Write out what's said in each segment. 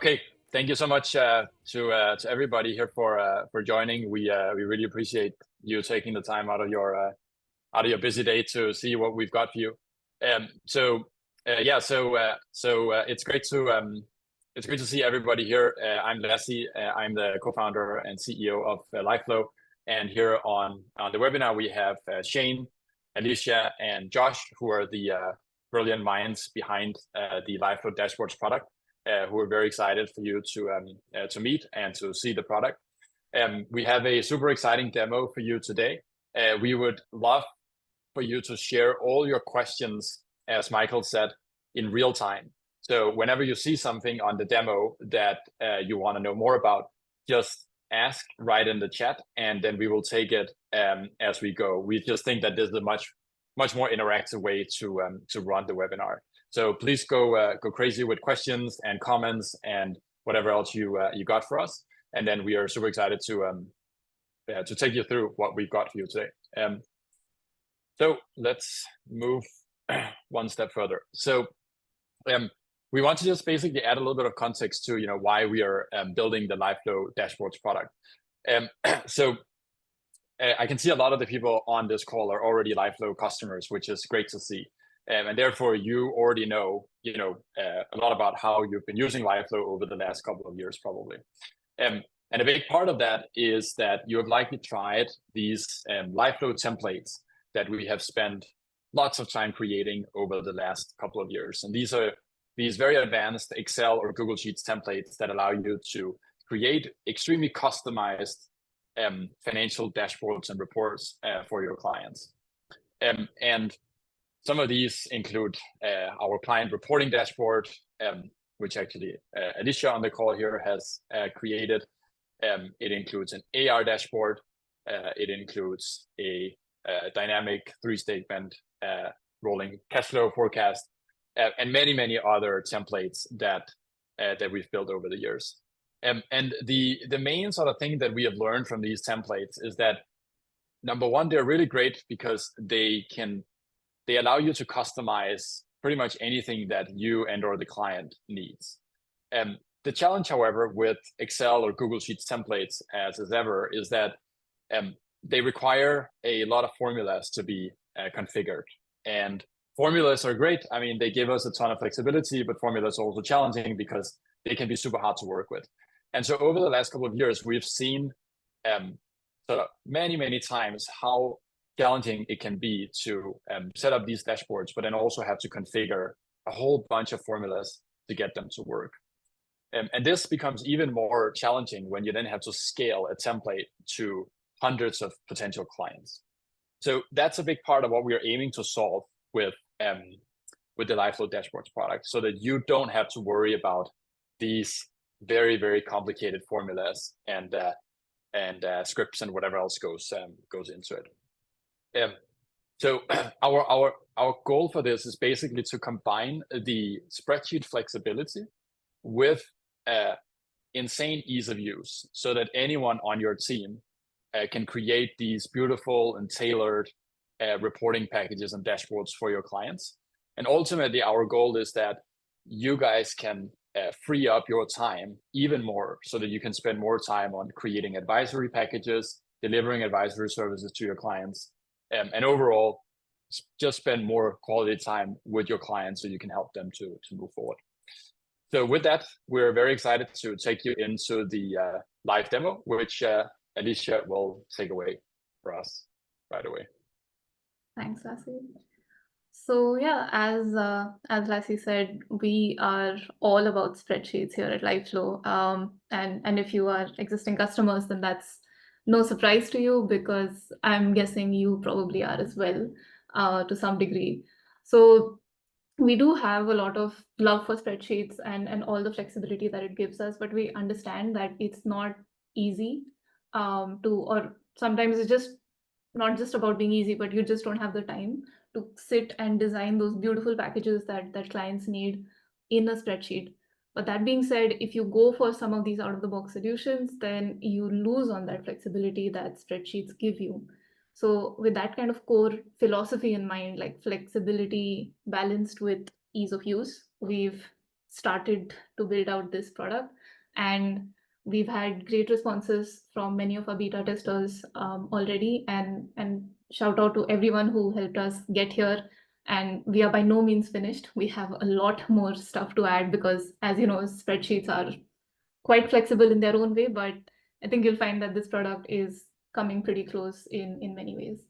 Okay, thank you so much to everybody here for joining. We really appreciate you taking the time out of your busy day to see what we've got for you. It's great to see everybody here. I'm Lasse. I'm the co-founder and CEO of LiveFlow, and here on the webinar we have Shane, Alicia, and Josh, who are the brilliant minds behind the LiveFlow Dashboards product. Who are very excited for you to meet and to see the product. We have a super exciting demo for you today. We would love for you to share all your questions, as Michael said, in real time. So whenever you see something on the demo that you want to know more about, just ask right in the chat, and then we will take it as we go. We just think that this is a much more interactive way to run the webinar. So please go crazy with questions and comments and whatever else you got for us, and then we are super excited to take you through what we've got for you today. So let's move one step further. So we want to just basically add a little bit of context to why we are building the LiveFlow Dashboards product. I can see a lot of the people on this call are already LiveFlow customers, which is great to see. And therefore, you already know, a lot about how you've been using LiveFlow over the last couple of years, probably. And a big part of that is that you have likely tried these LiveFlow templates that we have spent lots of time creating over the last couple of years. And these are these very advanced Excel or Google Sheets templates that allow you to create extremely customized financial dashboards and reports for your clients. And some of these include our client reporting dashboard, which actually Alicia on the call here has created. It includes an AR dashboard. It includes a dynamic 3-statement rolling cash flow forecast, and many other templates that we've built over the years. And the main sort of thing that we have learned from these templates is that, number one, they're really great because they allow you to customize pretty much anything that you and or the client needs. The challenge, however, with Excel or Google Sheets templates, as is ever, is that they require a lot of formulas to be configured. And formulas are great. I mean, they give us a ton of flexibility, but formulas are also challenging because they can be super hard to work with. And so over the last couple of years, we've seen sort of many times how challenging it can be to set up these dashboards, but then also have to configure a whole bunch of formulas to get them to work. And this becomes even more challenging when you then have to scale a template to hundreds of potential clients. So that's a big part of what we are aiming to solve with the LiveFlow Dashboards product, so that you don't have to worry about these very complicated formulas and scripts and whatever else goes into it. So our goal for this is basically to combine the spreadsheet flexibility with insane ease of use, so that anyone on your team can create these beautiful and tailored reporting packages and dashboards for your clients. And ultimately, our goal is that you guys can free up your time even more, so that you can spend more time on creating advisory packages, delivering advisory services to your clients, and overall just spend more quality time with your clients so you can help them to move forward. So with that, we're very excited to take you into the live demo, which Alicia will take away for us right away. Thanks, Lasse. So yeah, as Lasse said, we are all about spreadsheets here at LiveFlow. And if you are existing customers, then that's no surprise to you, because I'm guessing you probably are as well, to some degree. So we do have a lot of love for spreadsheets and all the flexibility that it gives us, but we understand that it's not easy or sometimes it's just not just about being easy, but you just don't have the time to sit and design those beautiful packages that clients need in a spreadsheet. But that being said, if you go for some of these out-of-the-box solutions, then you lose on that flexibility that spreadsheets give you. So with that kind of core philosophy in mind, like flexibility balanced with ease of use, we've started to build out this product, and we've had great responses from many of our beta testers already, and shout out to everyone who helped us get here. And we are by no means finished. We have a lot more stuff to add because, as you know, spreadsheets are quite flexible in their own way, but I think you'll find that this product is coming pretty close in many ways.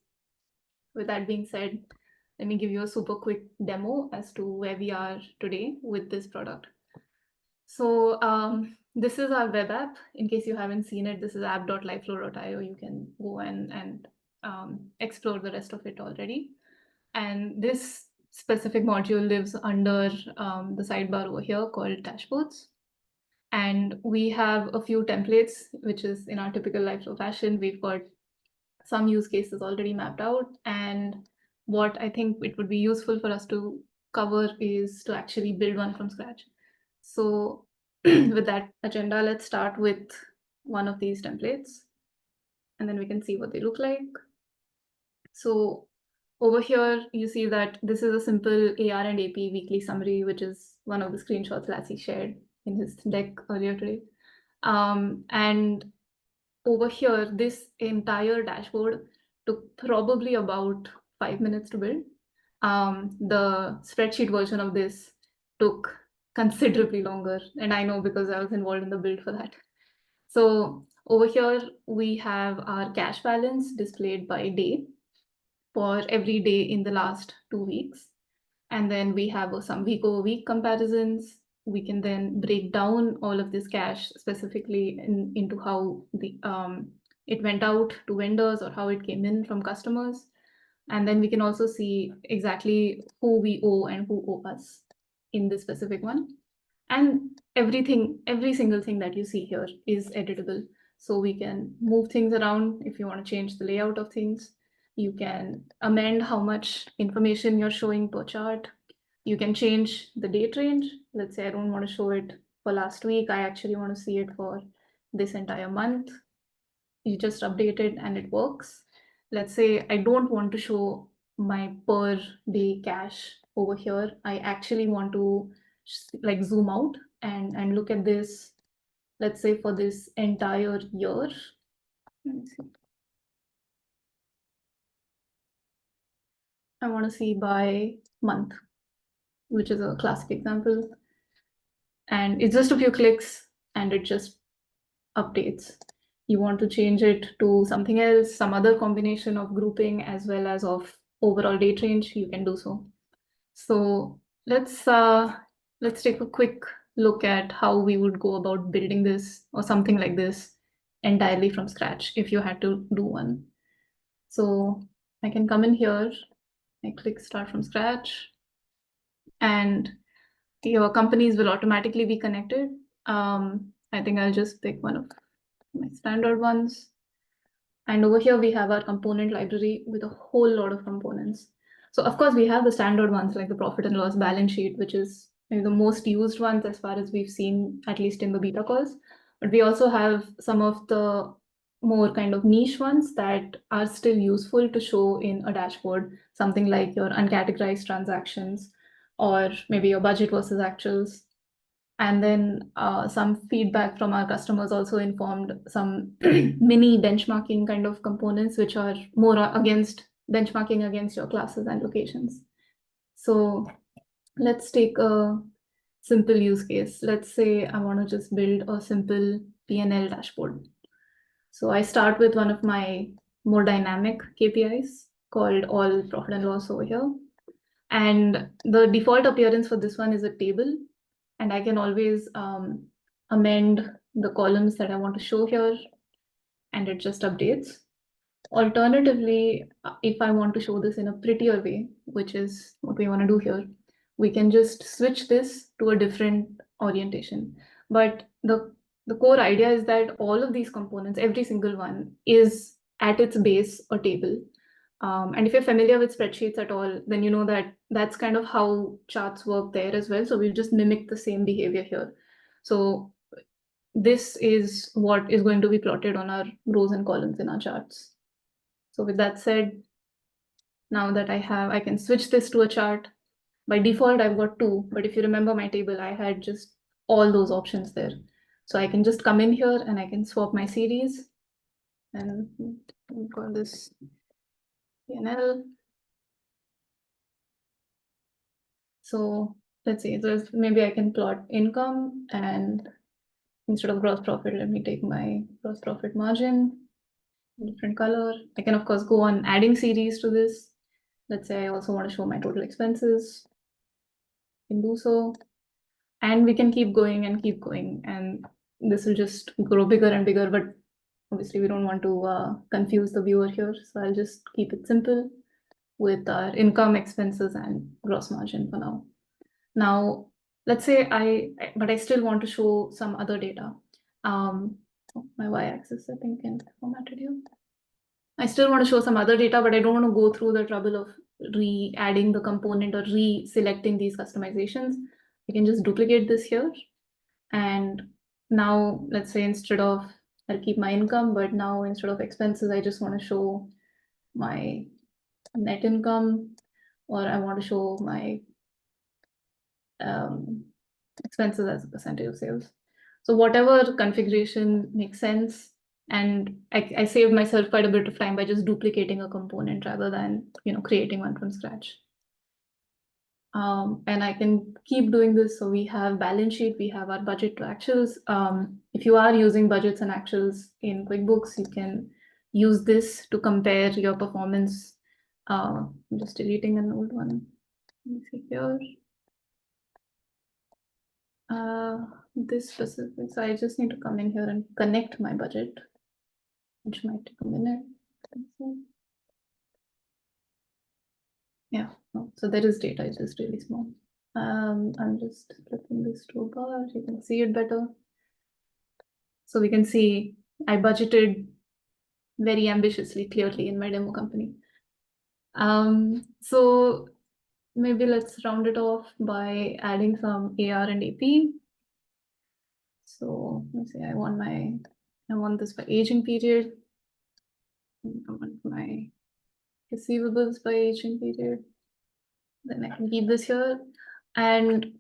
With that being said, let me give you a super quick demo as to where we are today with this product. So this is our web app. In case you haven't seen it, this is app.liveflow.io. You can go and explore the rest of it already. And this specific module lives under the sidebar over here called Dashboards. And we have a few templates, which is in our typical LiveFlow fashion. We've got some use cases already mapped out. And what I think it would be useful for us to cover is to actually build one from scratch. So with that agenda, let's start with one of these templates, and then we can see what they look like. So over here, you see that this is a simple AR and AP weekly summary, which is one of the screenshots Lassie shared in his deck earlier today. And over here, this entire dashboard took probably about 5 minutes to build. The spreadsheet version of this took considerably longer, and I know because I was involved in the build for that. So over here, we have our cash balance displayed by day for every day in the last 2 weeks. And then we have some week over week comparisons. We can then break down all of this cash specifically into how it went out to vendors or how it came in from customers. And then we can also see exactly who we owe and who owe us in this specific one. And every single thing that you see here is editable. So we can move things around if you want to change the layout of things. You can amend how much information you're showing per chart. You can change the date range. Let's say I don't want to show it for last week. I actually want to see it for this entire month. You just update it and it works. Let's say I don't want to show my per day cash over here. I actually want to like zoom out and look at this, let's say for this entire year. Let me see. I want to see by month, which is a classic example. And it's just a few clicks and it just updates. You want to change it to something else, some other combination of grouping as well as of overall date range, you can do so. So let's take a quick look at how we would go about building this or something like this entirely from scratch if you had to do one. So I can come in here, I click start from scratch, and your companies will automatically be connected. I think I'll just pick one of my standard ones. And over here, we have our component library with a whole lot of components. So of course, we have the standard ones like the profit and loss balance sheet, which is maybe the most used ones as far as we've seen, at least in the beta calls. But we also have some of the more kind of niche ones that are still useful to show in a dashboard, something like your uncategorized transactions, or maybe your budget versus actuals. And then some feedback from our customers also informed some mini benchmarking kind of components, which are more against benchmarking against your classes and locations. So let's take a simple use case. Let's say I want to just build a simple P&L dashboard. So I start with one of my more dynamic KPIs called all profit and loss over here. And the default appearance for this one is a table. And I can always amend the columns that I want to show here, and it just updates. Alternatively, if I want to show this in a prettier way, which is what we want to do here, we can just switch this to a different orientation. But the core idea is that all of these components, every single one, is at its base a table. And if you're familiar with spreadsheets at all, then you know that that's kind of how charts work there as well. So we've just mimicked the same behavior here. So this is what is going to be plotted on our rows and columns in our charts. So with that said, now that I can switch this to a chart, By default, I've got 2, but if you remember my table, I had just all those options there. So I can just come in here and I can swap my series and call this P&L. So let's see, maybe I can plot income, and instead of gross profit, let me take my gross profit margin, different color. I can of course go on adding series to this. Let's say I also want to show my total expenses. I can do so. And we can keep going and keep going. And this will just grow bigger and bigger, but obviously we don't want to confuse the viewer here. So I'll just keep it simple with our income, expenses, and gross margin for now. Now, let's say but I still want to show some other data. My y-axis, I think, can formatted here. I still want to show some other data, but I don't want to go through the trouble of re-adding the component or re-selecting these customizations. I can just duplicate this here. And now, let's say I'll keep my income, but now instead of expenses, I just want to show my net income, or I want to show my expenses as a percentage of sales. So whatever configuration makes sense. And I saved myself quite a bit of time by just duplicating a component rather than creating one from scratch. And I can keep doing this. So we have balance sheet, we have our budget to actuals. If you are using budgets and actuals in QuickBooks, you can use this to compare your performance. I'm just deleting an old one. Let me see here. This specific, so I just need to come in here and connect my budget, which might take a minute. Yeah, so there is data, it's just really small. I'm just flipping this to a bar, you can see it better. So we can see I budgeted very ambitiously, clearly in my demo company. So maybe let's round it off by adding some AR and AP. So let's say I want this by aging period. I want my receivables by aging period. Then I can keep this here. And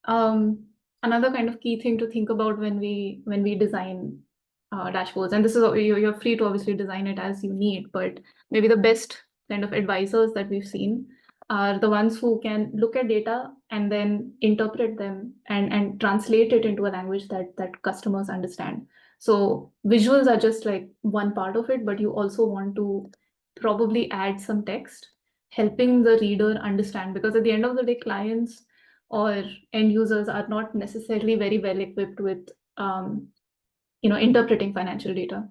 another kind of key thing to think about when we design dashboards, and this is you're free to obviously design it as you need, but maybe the best kind of advisors that we've seen are the ones who can look at data and then interpret them and translate it into a language that customers understand. So visuals are just like one part of it, but you also want to probably add some text helping the reader understand, because at the end of the day, clients or end users are not necessarily very well equipped with interpreting financial data.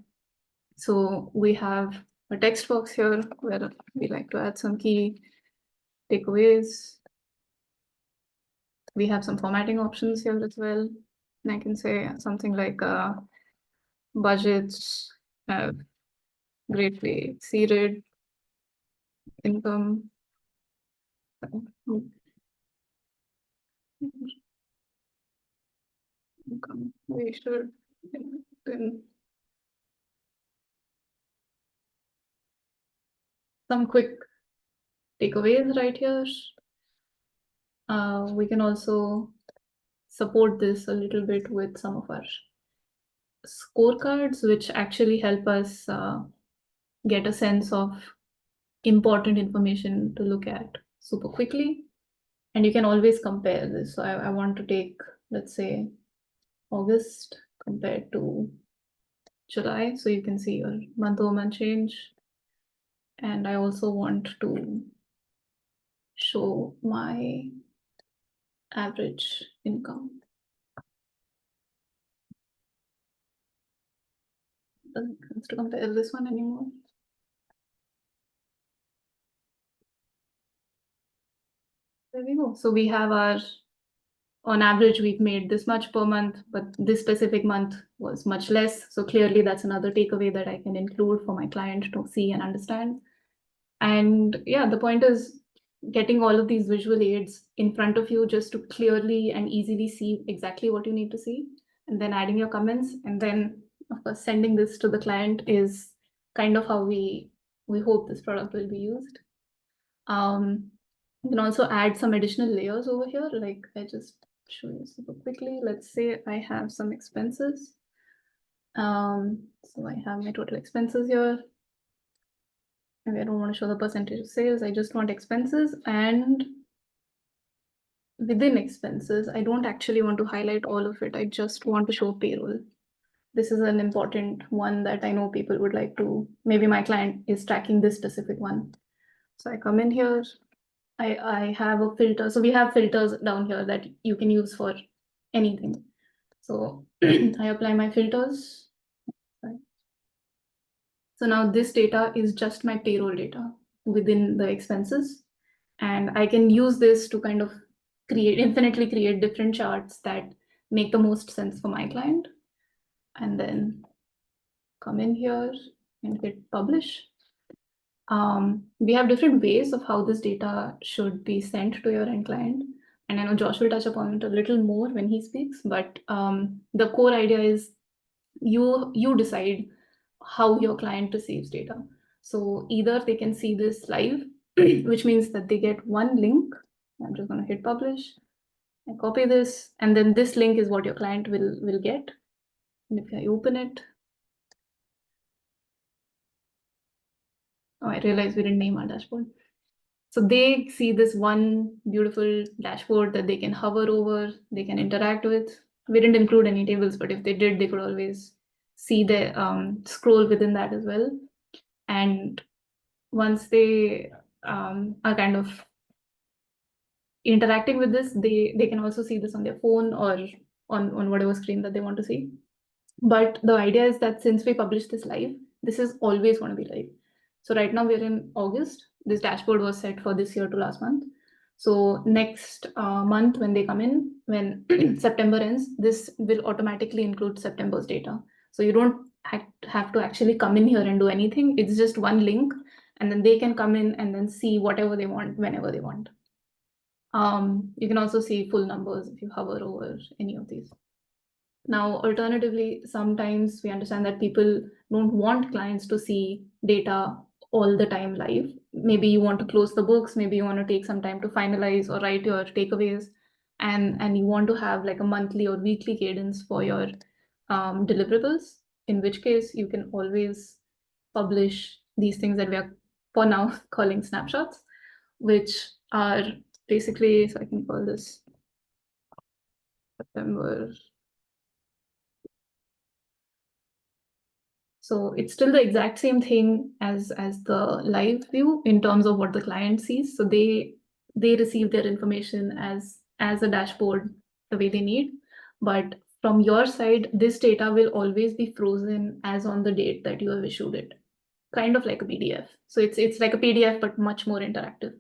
So we have a text box here where we like to add some key takeaways. We have some formatting options here as well. And I can say something like budgets have greatly exceeded income. Income we should then some quick takeaways right here. We can also support this a little bit with some of our scorecards, which actually help us get a sense of important information to look at super quickly. And you can always compare this. So I want to take, let's say, August compared to July. So you can see your month-over-month change. And I also want to show my average income. Doesn't want to compare this one anymore. There we go. So we have on average, we've made this much per month, but this specific month was much less. So clearly that's another takeaway that I can include for my client to see and understand. And yeah, the point is getting all of these visual aids in front of you just to clearly and easily see exactly what you need to see, and then adding your comments, and then of course sending this to the client is kind of how we hope this product will be used. You can also add some additional layers over here. Like I just show you super quickly. Let's say I have some expenses. So I have my total expenses here. Maybe I don't want to show the percentage of sales. I just want expenses, and within expenses, I don't actually want to highlight all of it. I just want to show payroll. This is an important one that I know people would like to, maybe my client is tracking this specific one. So I come in here, I have a filter. So we have filters down here that you can use for anything. So I apply my filters. Sorry. So now this data is just my payroll data within the expenses. And I can use this to kind of infinitely create different charts that make the most sense for my client. And then come in here and hit publish. We have different ways of how this data should be sent to your end client. And I know Josh will touch upon it a little more when he speaks, but the core idea is you decide how your client receives data. So either they can see this live, which means that they get one link. I'm just going to hit publish. I copy this, and then this link is what your client will get. And if I open it, oh, I realized we didn't name our dashboard. So they see this one beautiful dashboard that they can hover over, they can interact with. We didn't include any tables, but if they did, they could always see the scroll within that as well. And once they are kind of interacting with this, they can also see this on their phone or on whatever screen that they want to see. But the idea is that since we publish this live, this is always going to be live. So right now we're in August. This dashboard was set for this year to last month. So next month when they come in, when September ends, this will automatically include September's data. So you don't have to actually come in here and do anything. It's just one link, and then they can come in and then see whatever they want whenever they want. You can also see full numbers if you hover over any of these. Now, alternatively, sometimes we understand that people don't want clients to see data all the time live. Maybe you want to close the books, maybe you want to take some time to finalize or write your takeaways, and you want to have like a monthly or weekly cadence for your deliverables, in which case you can always publish these things that we are for now calling snapshots, which are basically, so I can call this September. So it's still the exact same thing as the live view in terms of what the client sees. So they receive their information as a dashboard the way they need. But from your side, this data will always be frozen as on the date that you have issued it, kind of like a PDF. So it's like a PDF, but much more interactive.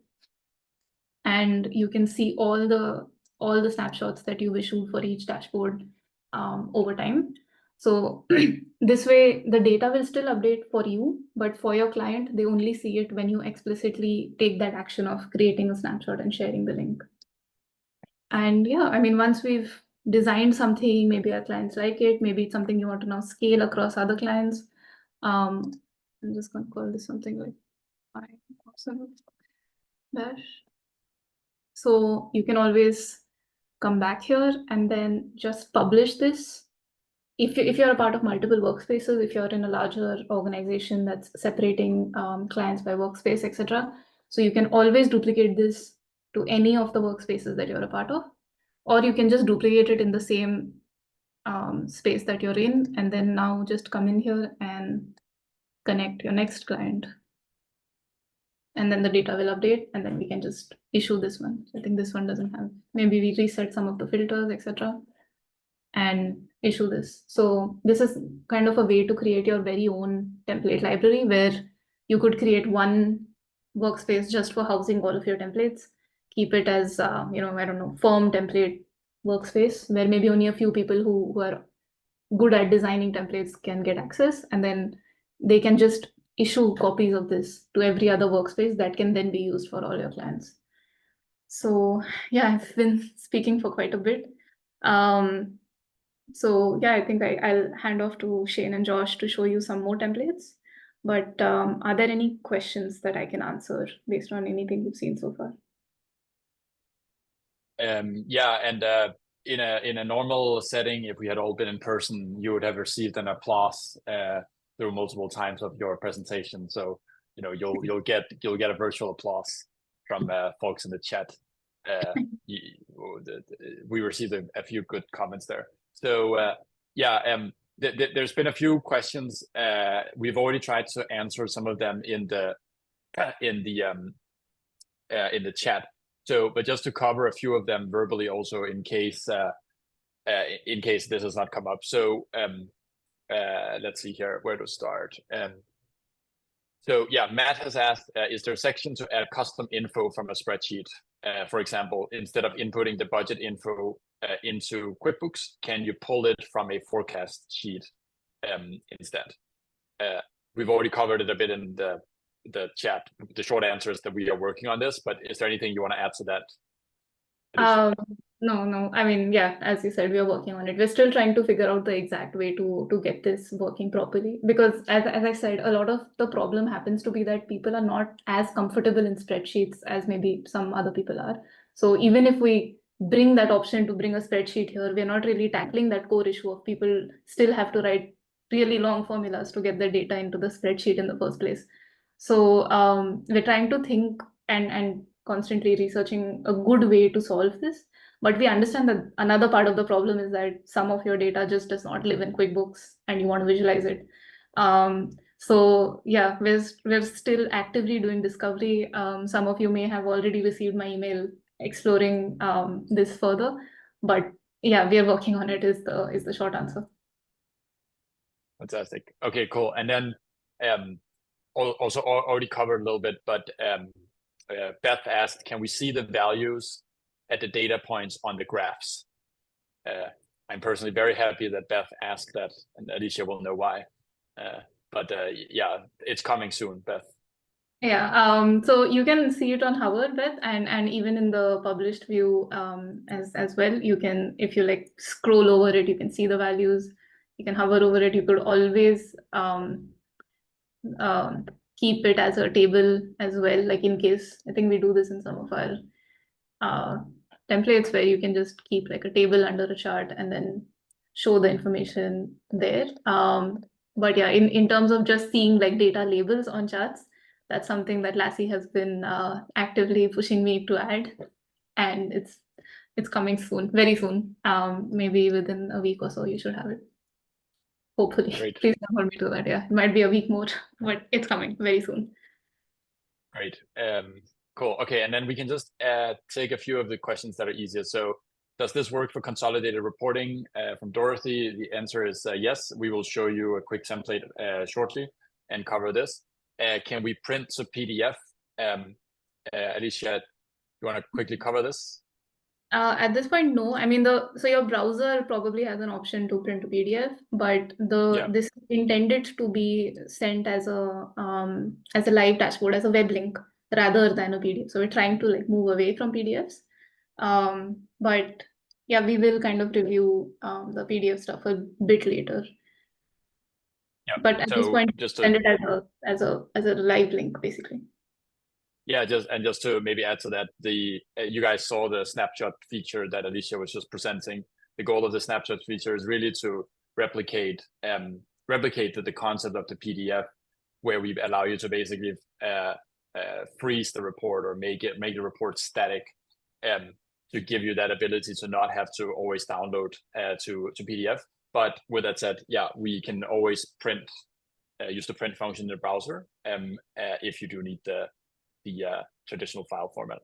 And you can see all the snapshots that you've issued for each dashboard over time. So this way, the data will still update for you, but for your client, they only see it when you explicitly take that action of creating a snapshot and sharing the link. And yeah, I mean, once we've designed something, maybe our clients like it, maybe it's something you want to now scale across other clients. I'm just going to call this something like awesome dash. So you can always come back here and then just publish this. If you're a part of multiple workspaces, if you're in a larger organization that's separating clients by workspace, etc. So you can always duplicate this to any of the workspaces that you're a part of, or you can just duplicate it in the same space that you're in, and then now just come in here and connect your next client. And then the data will update, and then we can just issue this one. I think this one doesn't have, maybe we reset some of the filters, etc. and issue this. So this is kind of a way to create your very own template library where you could create one workspace just for housing all of your templates, keep it as, I don't know, firm template workspace where maybe only a few people who are good at designing templates can get access, and then they can just issue copies of this to every other workspace that can then be used for all your clients. So yeah, I've been speaking for quite a bit. So yeah, I think I'll hand off to Shane and Josh to show you some more templates. But are there any questions that I can answer based on anything you've seen so far? Yeah, and in a normal setting, if we had all been in person, you would have received an applause through multiple times of your presentation. So you'll get a virtual applause from folks in the chat. We received a few good comments there. So yeah, there's been a few questions. We've already tried to answer some of them in the chat. So, but just to cover a few of them verbally, also in case this has not come up. So let's see here where to start. So yeah, Matt has asked, is there a section to add custom info from a spreadsheet? For example, instead of inputting the budget info into QuickBooks, can you pull it from a forecast sheet instead? We've already covered it a bit in the chat. The short answer is that we are working on this, but is there anything you want to add to that, Alicia? No. I mean, yeah, as you said, we are working on it. We're still trying to figure out the exact way to get this working properly. Because as I said, a lot of the problem happens to be that people are not as comfortable in spreadsheets as maybe some other people are. So even if we bring that option to bring a spreadsheet here, we're not really tackling that core issue of people still have to write really long formulas to get the data into the spreadsheet in the first place. So we're trying to think and constantly researching a good way to solve this. But we understand that another part of the problem is that some of your data just does not live in QuickBooks and you want to visualize it. So yeah, we're still actively doing discovery. Some of you may have already received my email exploring this further, but yeah, we are working on it is the short answer. Fantastic. Okay, cool. And then also already covered a little bit, but Beth asked, can we see the values at the data points on the graphs? I'm personally very happy that Beth asked that, and Alicia will know why. But yeah, it's coming soon, Beth. Yeah, so you can see it on Hover, Beth, and even in the published view as well. You can, if you like scroll over it, you can see the values. You can hover over it. You could always keep it as a table as well, like in case, I think we do this in some of our templates where you can just keep like a table under a chart and then show the information there. But yeah, in terms of just seeing like data labels on charts, that's something that Lassie has been actively pushing me to add, and it's coming soon, very soon. Maybe within a week or so, you should have it. Hopefully. Great. Please don't hold me to that. Yeah, it might be a week more, but it's coming very soon. Great. Cool. Okay, and then we can just take a few of the questions that are easier. So, does this work for consolidated reporting? From Dorothy, the answer is yes. We will show you a quick template shortly and cover this. Can we print to PDF? Alicia, you want to quickly cover this? At this point, no. I mean, so your browser probably has an option to print to PDF, but this is intended to be sent as a live dashboard, as a web link rather than a PDF. So we're trying to like move away from PDFs. But yeah, we will kind of review the PDF stuff a bit later. Yeah. But at this point, just send it as a live link, basically. Yeah, just to maybe add to that, you guys saw the snapshot feature that Alicia was just presenting. The goal of the snapshot feature is really to replicate the concept of the PDF, where we allow you to basically freeze the report or make the report static, to give you that ability to not have to always download to PDF. But with that said, yeah, we can always print, use the print function in the browser if you do need the traditional file format.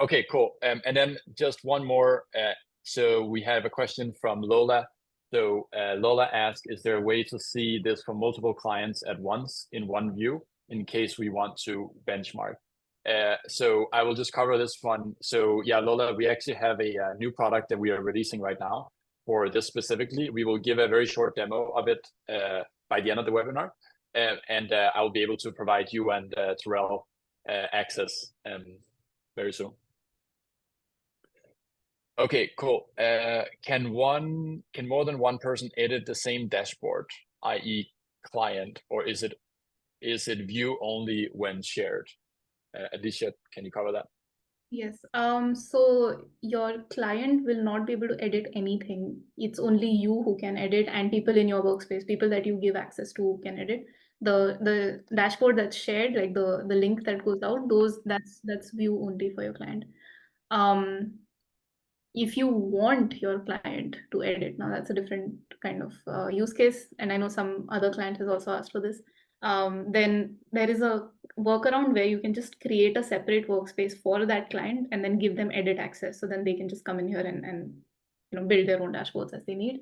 Okay, cool. And then just one more. So we have a question from Lola. So Lola asked, is there a way to see this for multiple clients at once in one view in case we want to benchmark? So I will just cover this one. So yeah, Lola, we actually have a new product that we are releasing right now for this specifically. We will give a very short demo of it by the end of the webinar. And I will be able to provide you and Terrell access very soon. Okay, cool. Can more than one person edit the same dashboard, i.e. client, or is it view only when shared? Alicia, can you cover that? Yes. So your client will not be able to edit anything. It's only you who can edit, and people in your workspace, people that you give access to, can edit. The dashboard that's shared, like the link that goes out, that's view only for your client. If you want your client to edit, now that's a different kind of use case, and I know some other client has also asked for this. Then there is a workaround where you can just create a separate workspace for that client and then give them edit access, so then they can just come in here and build their own dashboards as they need.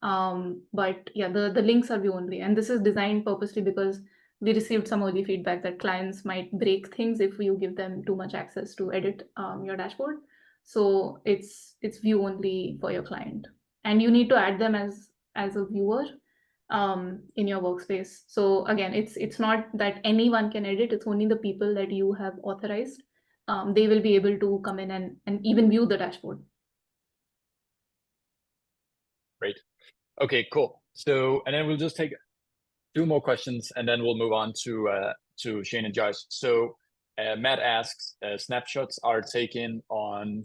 But yeah, the links are view only, and this is designed purposely because we received some early feedback that clients might break things if you give them too much access to edit your dashboard. So it's view only for your client, and you need to add them as a viewer in your workspace. So again, it's not that anyone can edit, it's only the people that you have authorized. They will be able to come in and even view the dashboard. Great. Okay, cool. So, and then we'll just take 2 more questions, and then we'll move on to Shane and Josh. So, Matt asks, snapshots are taken on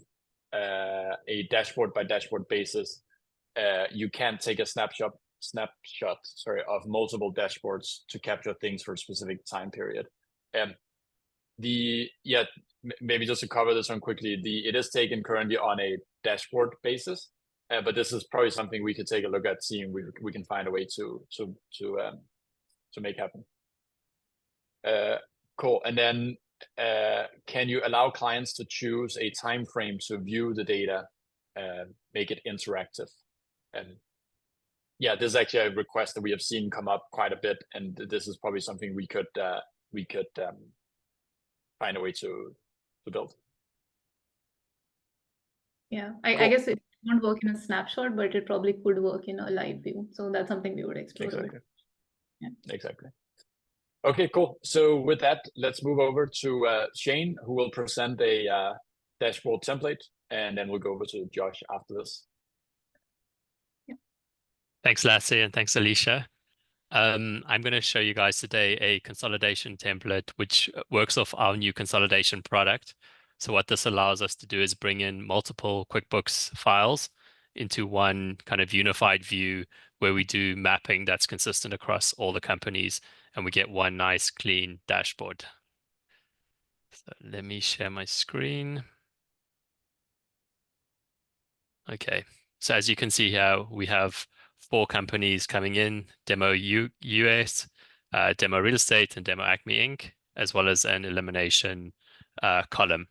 a dashboard by dashboard basis. You can't take a snapshot, of multiple dashboards to capture things for a specific time period. Maybe just to cover this one quickly, it is taken currently on a dashboard basis, but this is probably something we could take a look at, seeing we can find a way to make happen. Cool. And then can you allow clients to choose a time frame to view the data, make it interactive? And yeah, this is actually a request that we have seen come up quite a bit, and this is probably something we could find a way to build. Yeah, Cool. I guess it won't work in a snapshot, but it probably could work in a live view. So that's something we would explore. Exactly. Yeah. Exactly. Okay, cool. So with that, let's move over to Shane, who will present a dashboard template, and then we'll go over to Josh after this. Yeah. Thanks, Lassie, and thanks, Alicia. I'm going to show you guys today a consolidation template, which works off our new consolidation product. So what this allows us to do is bring in multiple QuickBooks files into one kind of unified view where we do mapping that's consistent across all the companies, and we get one nice clean dashboard. So let me share my screen. Okay, so as you can see here, we have 4 companies coming in: Demo US, Demo Real Estate, and Demo Acme Inc., as well as an elimination column.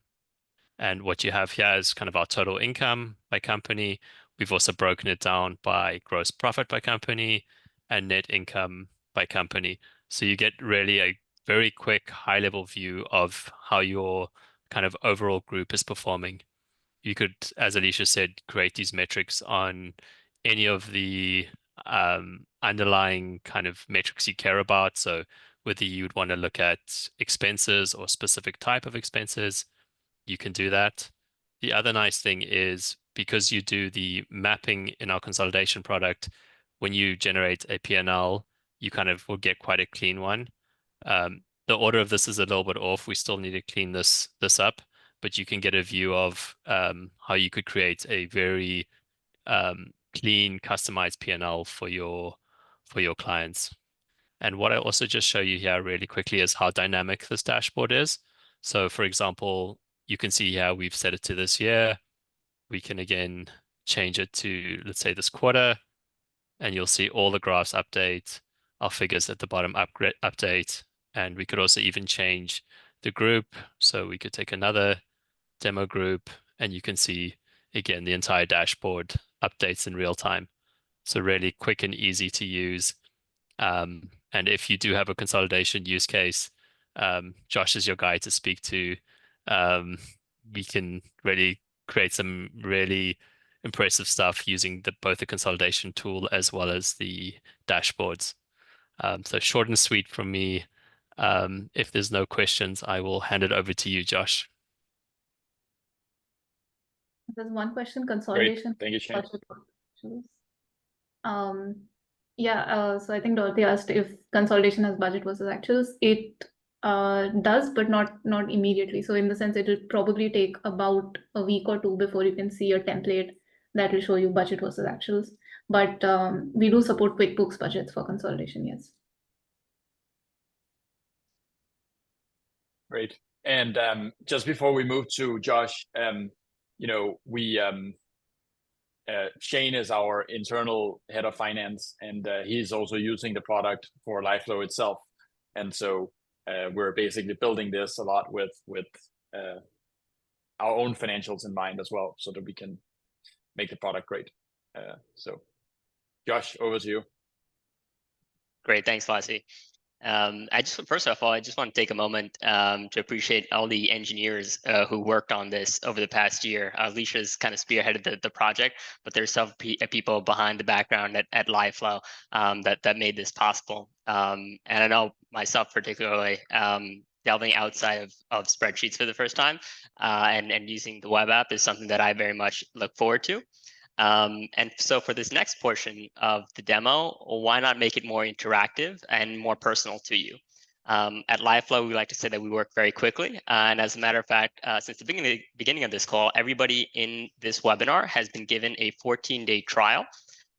And what you have here is kind of our total income by company. We've also broken it down by gross profit by company and net income by company. So you get really a very quick high-level view of how your kind of overall group is performing. You could, as Alicia said, create these metrics on any of the underlying kind of metrics you care about. So whether you would want to look at expenses or specific type of expenses, you can do that. The other nice thing is, because you do the mapping in our consolidation product, when you generate a P&L, you kind of will get quite a clean one. The order of this is a little bit off. We still need to clean this up, but you can get a view of how you could create a very clean, customized P&L for your clients. And what I also just show you here really quickly is how dynamic this dashboard is. So for example, you can see here we've set it to this year. We can again change it to, let's say, this quarter, and you'll see all the graphs update, our figures at the bottom update, and we could also even change the group. So we could take another demo group, and you can see again the entire dashboard updates in real time. So really quick and easy to use. And if you do have a consolidation use case, Josh is your guy to speak to. We can really create some really impressive stuff using both the consolidation tool as well as the dashboards. So short and sweet from me. If there's no questions, I will hand it over to you, Josh. There's one question: consolidation. Great. Thank you, Shane. So I think Dorothy asked if consolidation has budget versus actuals. does, but not immediately. So in the sense, it will probably take about a week or two before you can see a template that will show you budget versus actuals. But we do support QuickBooks budgets for consolidation, yes. Great. And just before we move to Josh, Shane is our internal head of finance, and he's also using the product for LiveFlow itself. And so we're basically building this a lot with our own financials in mind as well, so that we can make the product great. So Josh, over to you. Great, thanks, Lassi. First of all, I just want to take a moment to appreciate all the engineers who worked on this over the past year. Alicia's kind of spearheaded the project, but there's several people behind the background at LiveFlow that made this possible. And I know myself particularly, delving outside of spreadsheets for the first time and using the web app is something that I very much look forward to. And so for this next portion of the demo, why not make it more interactive and more personal to you? At LiveFlow, we like to say that we work very quickly. And as a matter of fact, since the beginning of this call, everybody in this webinar has been given a 14-day trial.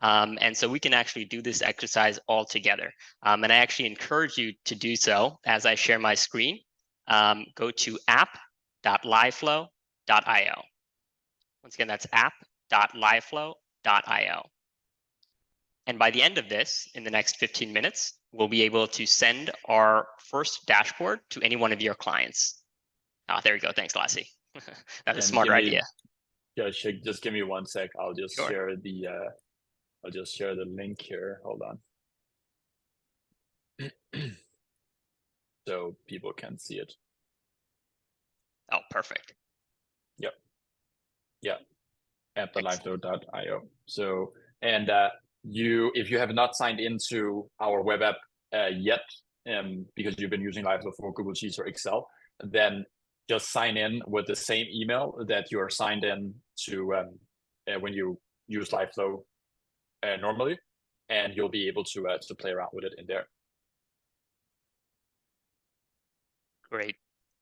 And so we can actually do this exercise all together. And I actually encourage you to do so as I share my screen. Go to app.liveflow.io. Once again, that's app.liveflow.io. And by the end of this, in the next 15 minutes, we'll be able to send our first dashboard to any one of your clients. Oh, there you go. Thanks, Lassi. That's a smarter idea. Yeah, just give me 1 sec. I'll just share the link here. Hold on. So people can see it. Oh, perfect. Yep. Yeah. At the liveflow.io. So, and if you have not signed into our web app yet, because you've been using LiveFlow for Google Sheets or Excel, then just sign in with the same email that you are signed in to when you use LiveFlow normally, and you'll be able to play around with it in there. Great.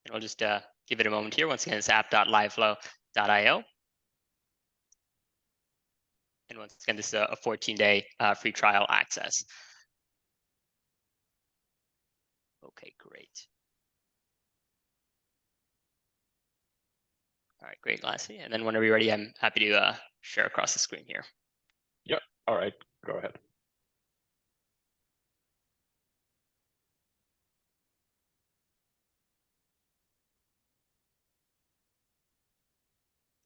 And I'll just give it a moment here. Once again, it's app.liveflow.io. And once again, this is a 14-day free trial access. Okay, great. All right, great, Lassi. And then whenever you're ready, I'm happy to share across the screen here. Yep. All right, go ahead.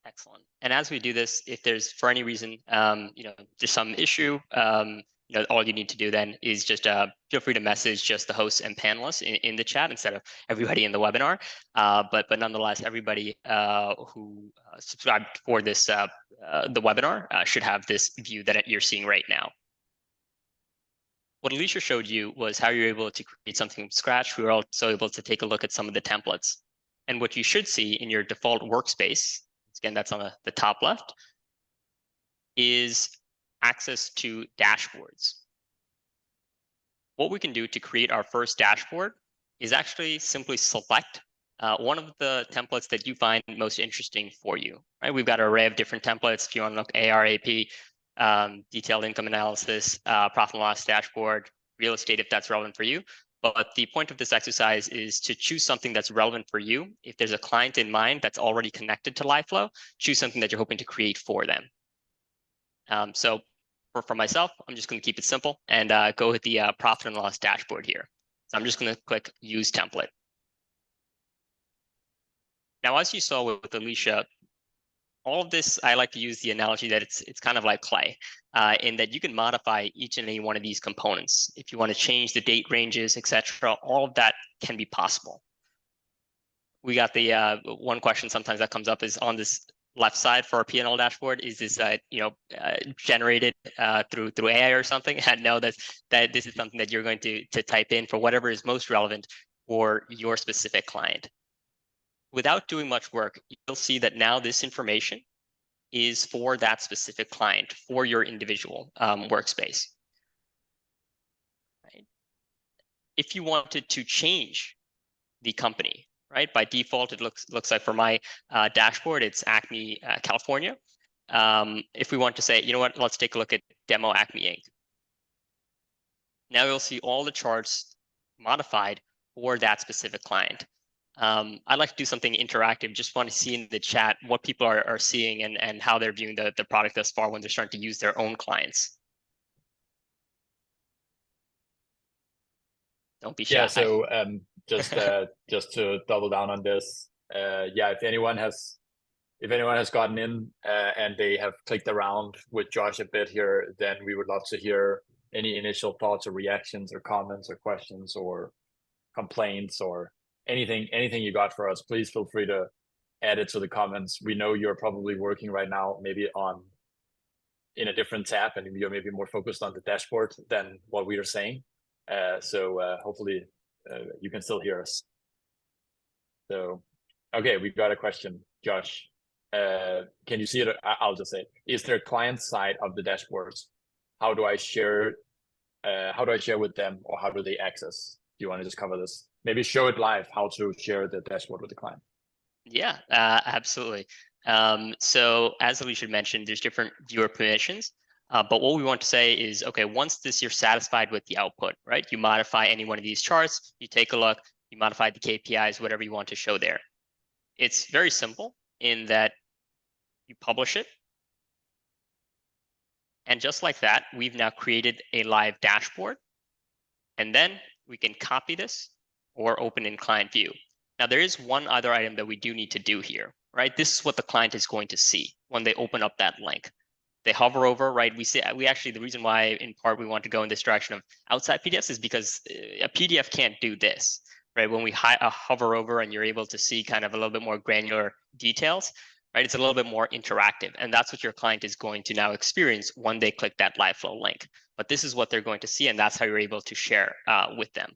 Excellent. And as we do this, if there's for any reason, there's some issue, all you need to do then is just feel free to message just the hosts and panelists in the chat instead of everybody in the webinar. But nonetheless, everybody who subscribed for this the webinar should have this view that you're seeing right now. What Alicia showed you was how you're able to create something from scratch. We were also able to take a look at some of the templates. And what you should see in your default workspace, again, that's on the top left, is access to dashboards. What we can do to create our first dashboard is actually simply select one of the templates that you find most interesting for you. Right? We've got an array of different templates. If you want to look AR, AP, detailed income analysis, profit and loss dashboard, real estate, if that's relevant for you. But the point of this exercise is to choose something that's relevant for you. If there's a client in mind that's already connected to LiveFlow, choose something that you're hoping to create for them. So for myself, I'm just going to keep it simple and go with the profit and loss dashboard here. So I'm just going to click Use Template. Now, as you saw with Alicia, all of this, I like to use the analogy that it's kind of like clay, in that you can modify each and any one of these components. If you want to change the date ranges, etc., all of that can be possible. We got the one question sometimes that comes up is on this left side for our P&L dashboard. Is this generated through AI or something? And know that this is something that you're going to type in for whatever is most relevant for your specific client. Without doing much work, you'll see that now this information is for that specific client, for your individual workspace. Right? If you wanted to change the company, right? By default, it looks like for my dashboard, it's Acme, California. If we want to say, you know what, let's take a look at demo Acme Inc. Now you'll see all the charts modified for that specific client. I'd like to do something interactive. Just want to see in the chat what people are seeing and how they're viewing the product thus far when they're starting to use their own clients. Don't be shy. Yeah, so just to double down on this, yeah, if anyone has gotten in and they have clicked around with Josh a bit here, then we would love to hear any initial thoughts or reactions or comments or questions or complaints or anything you got for us. Please feel free to add it to the comments. We know you're probably working right now maybe in a different tab, and you're maybe more focused on the dashboard than what we are saying. So hopefully you can still hear us. So, okay, we've got a question, Josh. Can you see it? I'll just say, is there a client side of the dashboards? How do I share with them, or how do they access? Do you want to just cover this? Maybe show it live, how to share the dashboard with the client. Yeah, absolutely. So as Alicia mentioned, there's different viewer permissions. But what we want to say is, okay, once you're satisfied with the output, right? You modify any one of these charts, you take a look, you modify the KPIs, whatever you want to show there. It's very simple in that you publish it. And just like that, we've now created a live dashboard. And then we can copy this or open in client view. Now, there is one other item that we do need to do here, right? This is what the client is going to see when they open up that link. They hover over, right? We actually, the reason why in part we want to go in this direction of outside PDFs is because a PDF can't do this, right? When we hover over and you're able to see kind of a little bit more granular details, right? It's a little bit more interactive, and that's what your client is going to now experience when they click that LiveFlow link. But this is what they're going to see, and that's how you're able to share with them.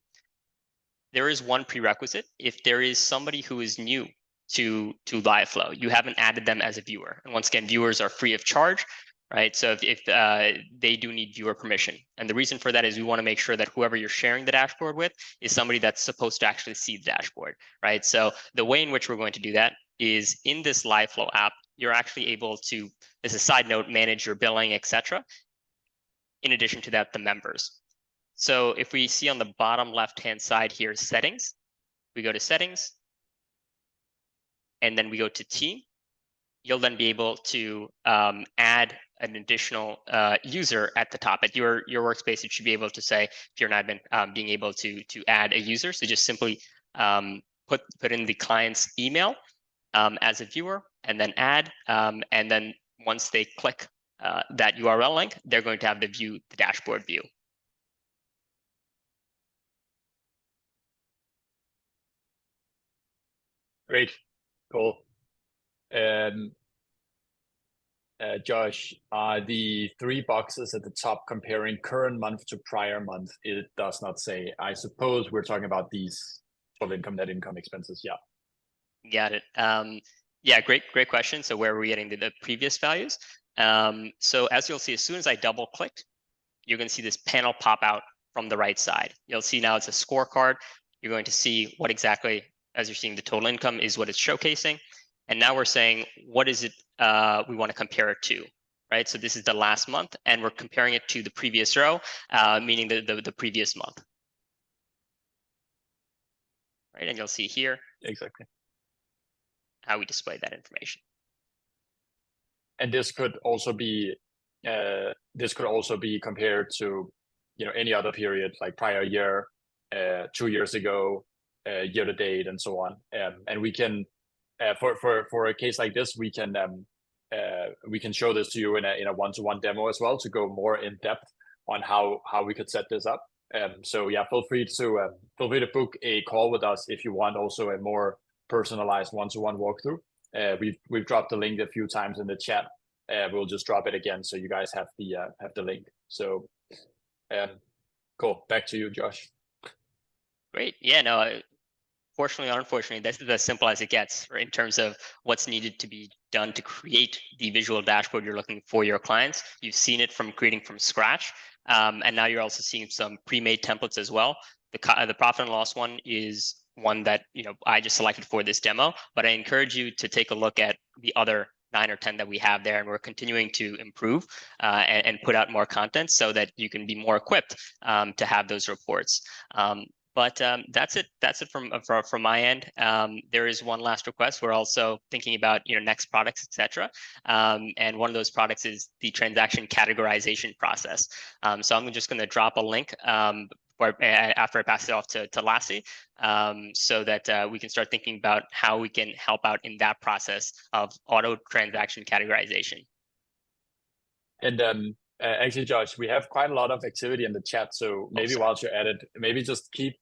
There is one prerequisite. If there is somebody who is new to LiveFlow, you haven't added them as a viewer. And once again, viewers are free of charge, right? So if they do need viewer permission. And the reason for that is we want to make sure that whoever you're sharing the dashboard with is somebody that's supposed to actually see the dashboard, right? So the way in which we're going to do that is in this LiveFlow app, you're actually able to, as a side note, manage your billing, etc. In addition to that, the members. So if we see on the bottom left-hand side here, settings, we go to settings, and then we go to team. You'll then be able to add an additional user at the top. At your workspace, it should be able to say, if you're an admin, being able to add a user. So just simply put in the client's email as a viewer, and then add. And then once they click that URL link, they're going to have the dashboard view. Great, cool. Josh, the 3 boxes at the top comparing current month to prior month, it does not say. I suppose we're talking about these total income, net income, expenses. Yeah. Got it. Yeah, great question. So where are we getting the previous values? So as you'll see, as soon as I double clicked, you're going to see this panel pop out from the right side. You'll see now it's a scorecard. You're going to see what exactly, as you're seeing the total income is what it's showcasing. And now we're saying, what is it we want to compare it to, right? So this is the last month, and we're comparing it to the previous row, meaning the previous month. Right, and you'll see here Exactly how we display that information. And this could also be compared to, you know, any other period, like prior year, 2 years ago, year to date, and so on. And we can, for a case like this, we can show this to you in a one-to-one demo as well to go more in depth on how we could set this up. So yeah, feel free to book a call with us if you want also a more personalized one-to-one walkthrough. We've dropped the link a few times in the chat. We'll just drop it again so you guys have the link. So cool. Back to you, Josh. Great. Yeah, no, fortunately or unfortunately, this is as simple as it gets, right, in terms of what's needed to be done to create the visual dashboard you're looking for your clients. You've seen it from creating from scratch. And now you're also seeing some pre-made templates as well. The profit and loss one is one that I just selected for this demo, but I encourage you to take a look at the other 9 or 10 that we have there, and we're continuing to improve and put out more content so that you can be more equipped to have those reports. But that's it. That's it from my end. There is one last request. We're also thinking about next products, etc. And one of those products is the transaction categorization process. So I'm just going to drop a link after I pass it off to Lassie, so that we can start thinking about how we can help out in that process of auto transaction categorization. And actually, Josh, we have quite a lot of activity in the chat. So maybe while you're at it, maybe just keep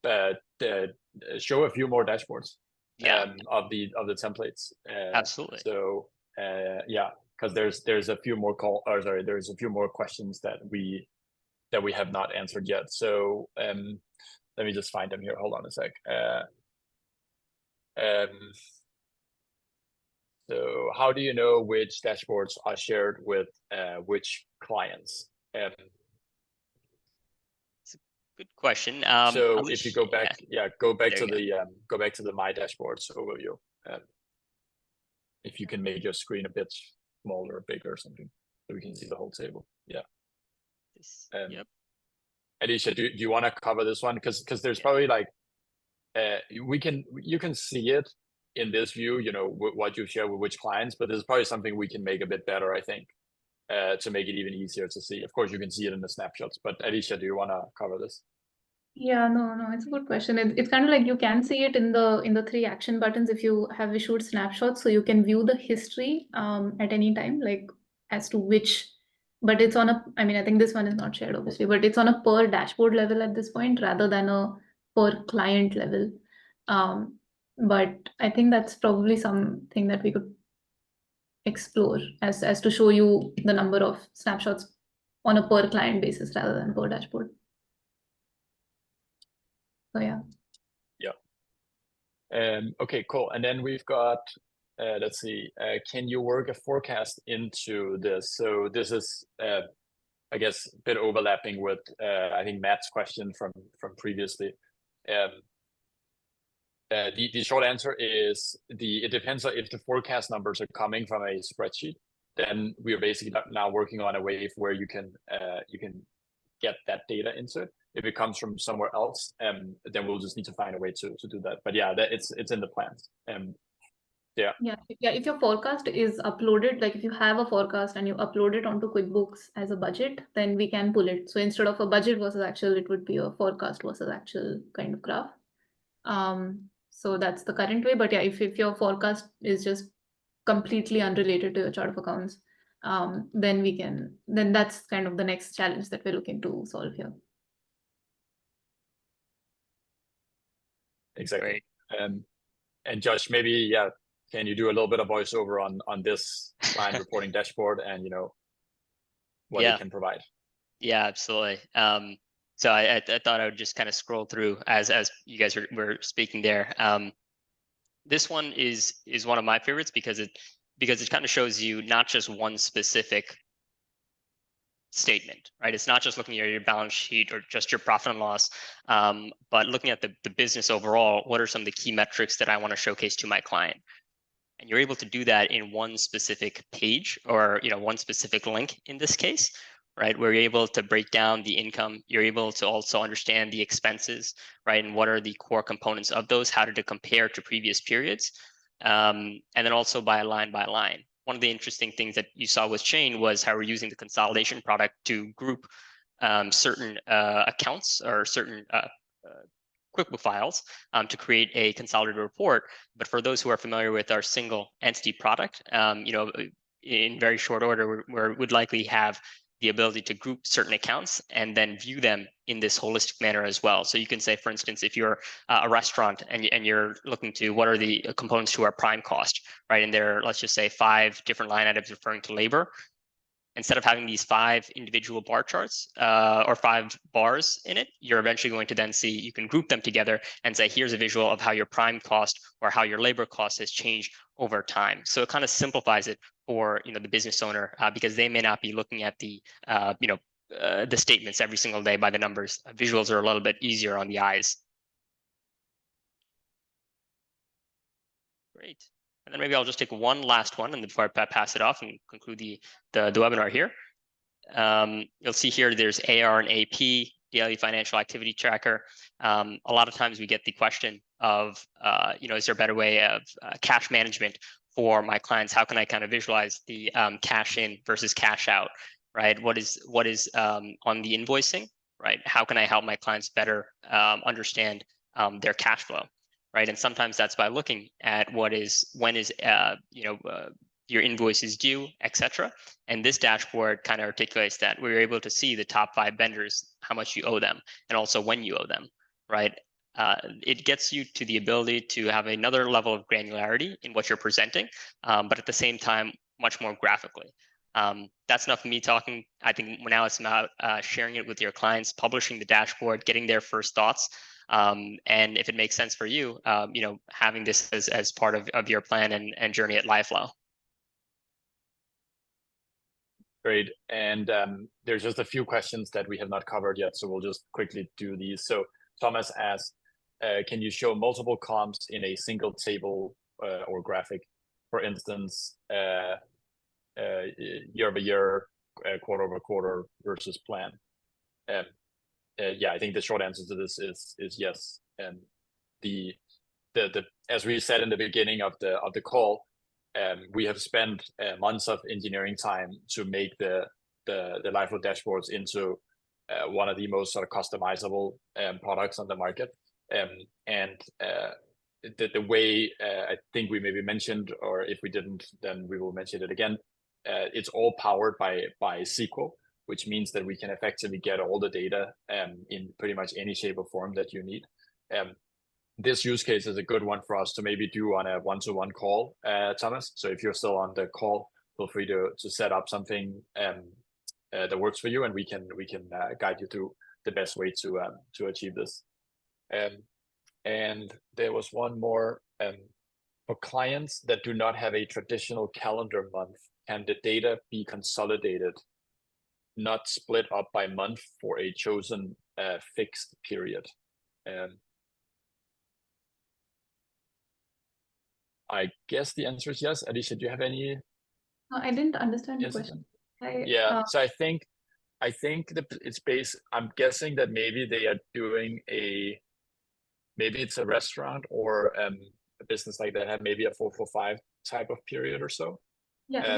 show a few more dashboards. Of the templates. Absolutely. So yeah, because there's a few more there's a few more questions that we have not answered yet. So let me just find them here. Hold on a sec. So how do you know which dashboards are shared with which clients? It's a good question. So if you go back, go back to the My Dashboards overview. If you can make your screen a bit smaller or bigger or something, so we can see the whole table. Yeah. Yep. Alicia, do you want to cover this one? Because there's probably like you can see it in this view, what you share with which clients, but there's probably something we can make a bit better, I think, to make it even easier to see. Of course, you can see it in the snapshots, but Alicia, do you want to cover this? Yeah, no, it's a good question. It's kind of like you can see it in the 3 action buttons if you have issued snapshots, so you can view the history at any time, like as to which. But it's on I think this one is not shared obviously, but it's on a per dashboard level at this point rather than a per client level. But I think that's probably something that we could explore as to show you the number of snapshots on a per client basis rather than per dashboard. So yeah. Okay, cool. And then we've got, let's see, can you work a forecast into this? So this is, I guess, a bit overlapping with, I think, Matt's question from previously. The short answer is it depends on if the forecast numbers are coming from a spreadsheet. Then we are basically now working on a way where you can get that data into it. If it comes from somewhere else, then we'll just need to find a way to do that. But yeah, it's in the plans. Yeah. If your forecast is uploaded, like if you have a forecast and you upload it onto QuickBooks as a budget, then we can pull it. So instead of a budget versus actual, it would be a forecast versus actual kind of graph. So that's the current way. But yeah, if your forecast is just completely unrelated to your chart of accounts, then that's kind of the next challenge that we're looking to solve here. Exactly. And Josh, maybe, can you do a little bit of voiceover on this client reporting dashboard and what it can provide? Yeah, absolutely. So I thought I would just kind of scroll through as you guys were speaking there. This one is one of my favorites because it kind of shows you not just one specific statement, right? It's not just looking at your balance sheet or just your profit and loss, but looking at the business overall. What are some of the key metrics that I want to showcase to my client? And you're able to do that in one specific page or one specific link in this case, right? Where you're able to break down the income. You're able to also understand the expenses, right? And what are the core components of those? How did it compare to previous periods? And then also by line. One of the interesting things that you saw with Shane was how we're using the consolidation product to group certain accounts or certain QuickBook files to create a consolidated report. But for those who are familiar with our single entity product, in very short order, we would likely have the ability to group certain accounts and then view them in this holistic manner as well. So you can say, for instance, if you're a restaurant and you're looking to what are the components to our prime cost, right? And there are, let's just say, 5 different line items referring to labor. Instead of having these 5 individual bar charts or 5 bars in it, you're eventually going to then see, you can group them together and say, here's a visual of how your prime cost or how your labor cost has changed over time. So it kind of simplifies it for the business owner because they may not be looking at the statements every single day by the numbers. Visuals are a little bit easier on the eyes. Great. And then maybe I'll just take one last one, and before I pass it off and conclude the webinar here. You'll see here there's AR and AP, daily financial activity tracker. A lot of times we get the question of, is there a better way of cash management for my clients? How can I kind of visualize the cash in versus cash out, right? What is on the invoicing, right? How can I help my clients better understand their cash flow, right? And sometimes that's by looking at when is your invoice is due, etc. And this dashboard kind of articulates that. We're able to see the top 5 vendors, how much you owe them, and also when you owe them, right? It gets you to the ability to have another level of granularity in what you're presenting, but at the same time, much more graphically. That's enough of me talking. I think now it's about sharing it with your clients, publishing the dashboard, getting their first thoughts. And if it makes sense for you, having this as part of your plan and journey at LiveFlow. Great. And there's just a few questions that we have not covered yet, so we'll just quickly do these. So Thomas asked, can you show multiple comps in a single table or graphic, for instance, year over year, quarter over quarter versus plan? Yeah, I think the short answer to this is yes. And the as we said in the beginning of the call, we have spent months of engineering time to make the LiveFlow dashboards into one of the most sort of customizable products on the market. And the way I think we maybe mentioned, or if we didn't, then we will mention it again. It's all powered by SQL, which means that we can effectively get all the data in pretty much any shape or form that you need. This use case is a good one for us to maybe do on a one-to-one call, Thomas. So if you're still on the call, feel free to set up something that works for you, and we can guide you through the best way to achieve this. And there was one more. For clients that do not have a traditional calendar month, can the data be consolidated, not split up by month for a chosen fixed period? I guess the answer is yes. Alicia, do you have any? I didn't understand the question. So I think it's based. I'm guessing that maybe they are doing maybe it's a restaurant or a business like that have maybe a 445 type of period or so. Yeah,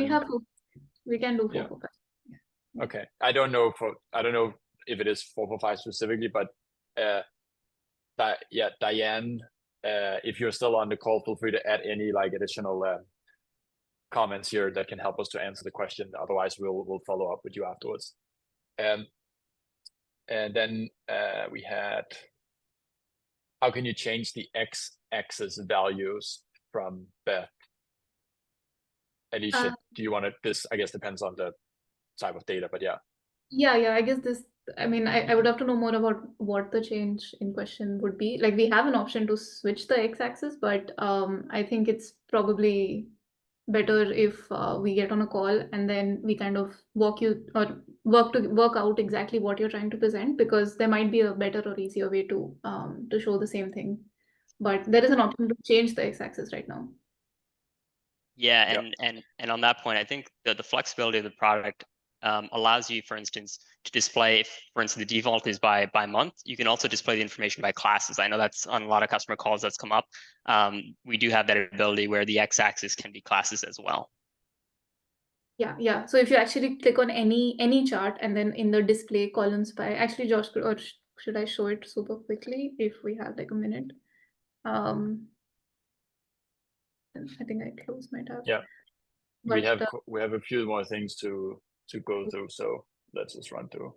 we can do 445. Yeah. Okay, I don't know if it is 445 specifically, but Diane, if you're still on the call, feel free to add any additional comments here that can help us to answer the question. Otherwise, we'll follow up with you afterwards. And then we had, how can you change the x-axis values from Beth? Alicia, do you want to? This I guess depends on the type of data, but yeah. Yeah, I guess this. I mean, I would have to know more about what the change in question would be. Like, we have an option to switch the x-axis, but I think it's probably better if we get on a call and then we kind of work out exactly what you're trying to present, because there might be a better or easier way to show the same thing. But there is an option to change the x-axis right now. Yeah, and on that point, I think the flexibility of the product allows you, for instance, to display, if, for instance, the default is by month, you can also display the information by classes. I know that's on a lot of customer calls that's come up. We do have that ability where the x-axis can be classes as well. Yeah. So if you actually click on any chart and then in the display columns by, actually, Josh, or should I show it super quickly if we have like a minute? I think I closed my tab. Yeah, but we have a few more things to go through, so let's just run through.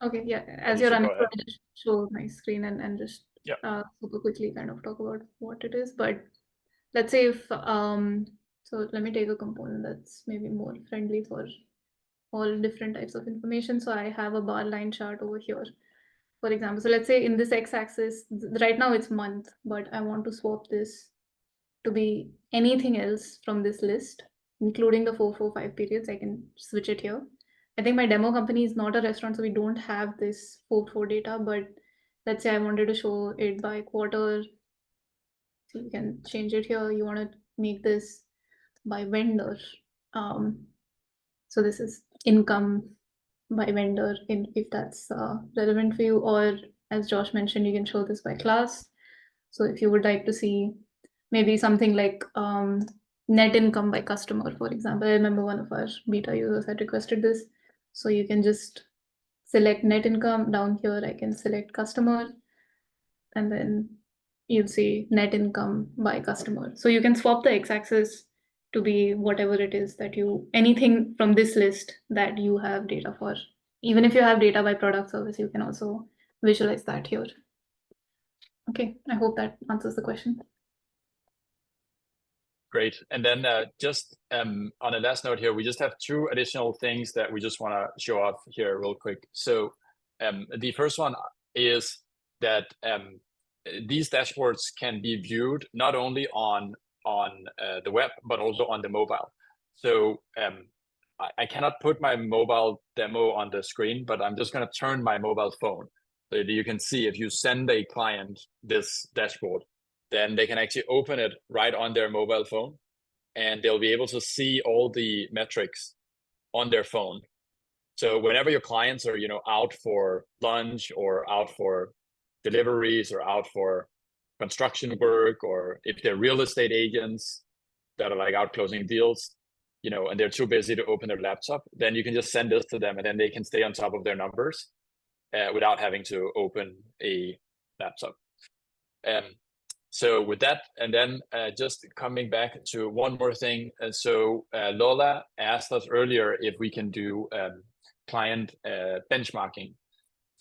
Okay, yeah. As you're running, I'll just show my screen and just super quickly kind of talk about what it is. But let's say if so let me take a component that's maybe more friendly for all different types of information. So I have a bar line chart over here, for example. So let's say in this x-axis, right now it's month, but I want to swap this to be anything else from this list, including the 445 periods. I can switch it here. I think my demo company is not a restaurant, so we don't have this 4/4 data, but let's say I wanted to show it by quarter. So you can change it here. You want to make this by vendor. So this is income by vendor, if that's relevant for you, or as Josh mentioned, you can show this by class. So if you would like to see maybe something like net income by customer, for example, I remember one of our beta users had requested this. So you can just select net income. Down here, I can select customer, and then you'll see net income by customer. So you can swap the x-axis to be whatever it is that anything from this list that you have data for. Even if you have data by product service, you can also visualize that here. Okay, I hope that answers the question. Great. And then just on a last note here, we just have 2 additional things that we just want to show off here real quick. So the first one is that these dashboards can be viewed not only on the web, but also on the mobile. So I cannot put my mobile demo on the screen, but I'm just going to turn my mobile phone. So you can see if you send a client this dashboard, then they can actually open it right on their mobile phone, and they'll be able to see all the metrics on their phone. So whenever your clients are, out for lunch or out for deliveries or out for construction work, or if they're real estate agents that are like out closing deals, and they're too busy to open their laptop, then you can just send this to them, and then they can stay on top of their numbers without having to open a laptop. So with that, and then just coming back to one more thing. So Lola asked us earlier if we can do client benchmarking.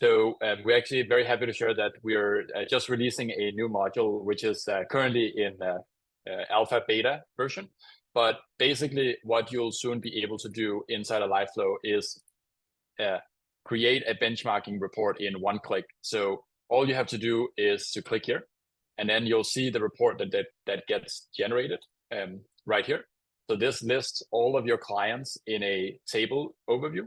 So we're actually very happy to share that we're just releasing a new module, which is currently in alpha beta version. But basically what you'll soon be able to do inside of LiveFlow is create a benchmarking report in one click. So all you have to do is to click here, and then you'll see the report that gets generated right here. So this lists all of your clients in a table overview,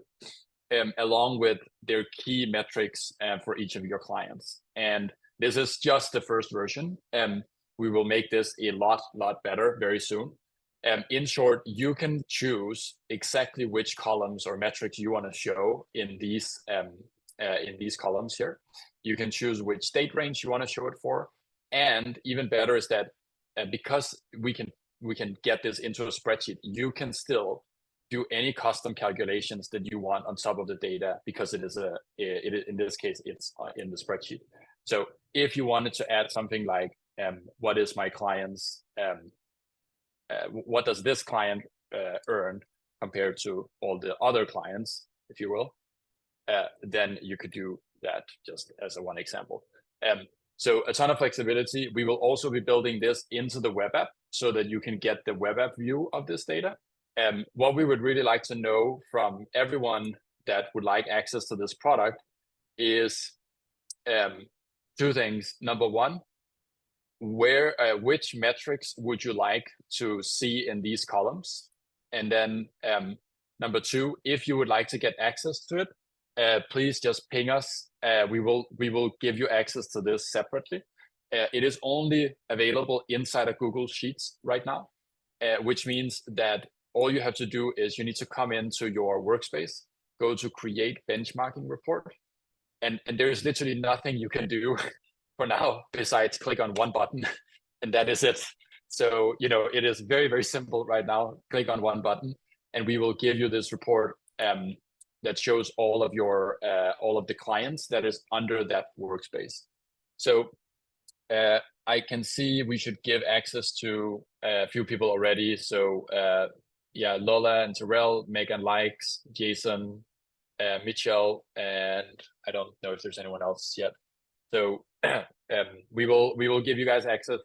along with their key metrics for each of your clients. And this is just the first version. We will make this a lot better very soon. In short, you can choose exactly which columns or metrics you want to show in these columns here. You can choose which date range you want to show it for. And even better is that because we can get this into a spreadsheet, you can still do any custom calculations that you want on top of the data, because it is in this case it's in the spreadsheet. So if you wanted to add something like what is my client's what does this client earn compared to all the other clients, if you will, then you could do that, just as a one example. So a ton of flexibility. We will also be building this into the web app so that you can get the web app view of this data. What we would really like to know from everyone that would like access to this product is 2 things. Number one, which metrics would you like to see in these columns? And then number 2, if you would like to get access to it, please just ping us. We will give you access to this separately. It is only available inside of Google Sheets right now, which means that all you have to do is you need to come into your workspace, go to create benchmarking report, and there's literally nothing you can do for now besides click on one button, and that is it. So it is very, very simple right now. Click on one button, and we will give you this report that shows all of your all of the clients that is under that workspace. So I can see we should give access to a few people already. So yeah, Lola and Terrell, Megan likes, Jason, Mitchell, and I don't know if there's anyone else yet. So we will give you guys access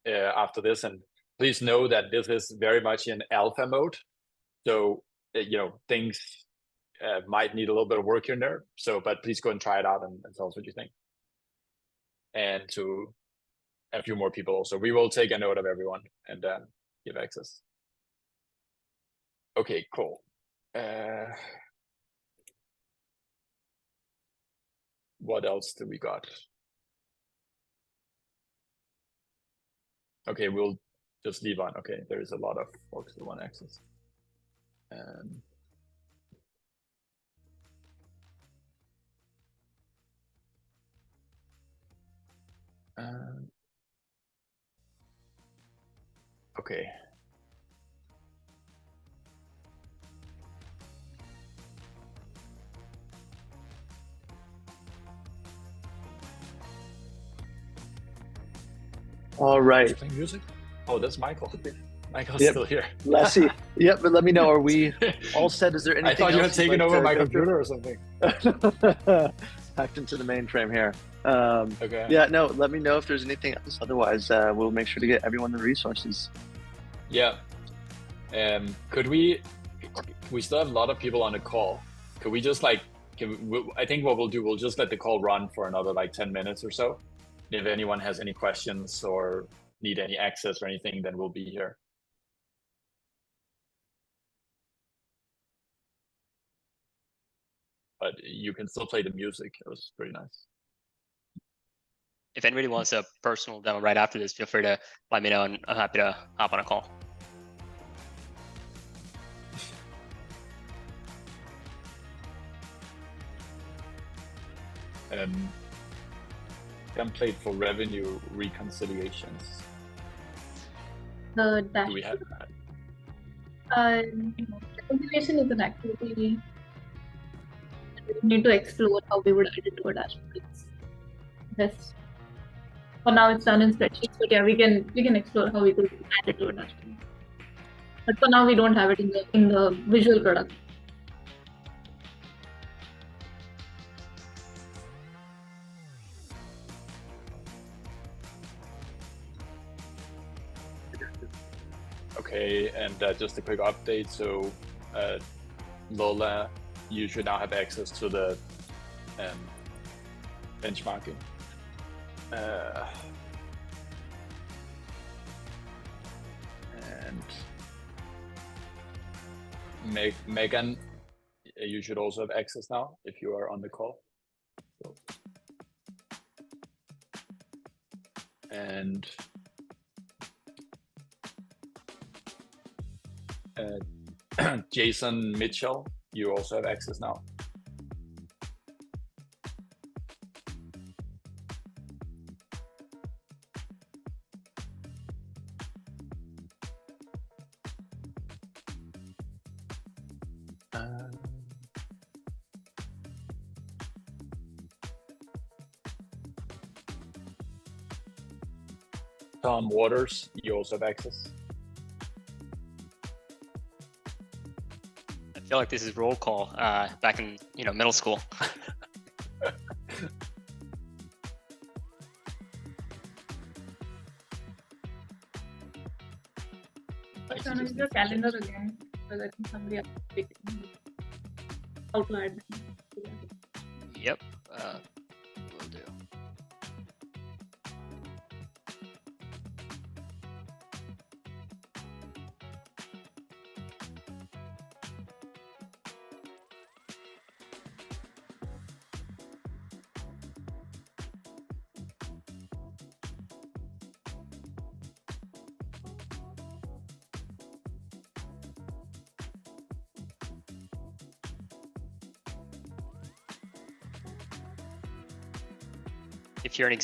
after this, and please know that this is very much in alpha mode. So things might need a little bit of work in there. So, but please go and try it out and tell us what you think. And to a few more people also, we will take a note of everyone and give access. Okay, cool. What else do we got? Okay, we'll just leave on. Okay, there's a lot of folks that want access. Okay. All right. Playing music? Oh, that's Michael. Michael's Yep. still here. Lassie. Yep, but let me know. Are we all set? Is there anything I thought you had else you'd taken like over to my go through? computer or something. Hacked into the mainframe here. Okay. Yeah, no, let me know if there's anything else. Otherwise, we'll make sure to get everyone the resources. Yeah. Could we still have a lot of people on the call. Could we just like, I think what we'll do, we'll just let the call run for another like 10 minutes or so. If anyone has any questions or need any access or anything, then we'll be here. But you can still play the music. It was pretty nice. If anybody wants a personal demo right after this, feel free to let me know, and I'm happy to hop on a call. Template for revenue reconciliations. The Do we dashboard. have that? Reconciliation is an activity we need to explore how we would add it to a dashboard. Yes. For now, it's done in spreadsheets, but yeah, we can explore how we could add it to a dashboard. But for now, we don't have it in the visual product. Okay, and just a quick update. So, Lola, you should now have access to the benchmarking. And Megan, you should also have access now if you are on the call. So. And Jason Mitchell, you also have access now. Tom Waters, you also have access. I feel like this is roll call back in middle school. Turn on your calendar again, because I think somebody else is taking how to add them. Yep, will do. If you're an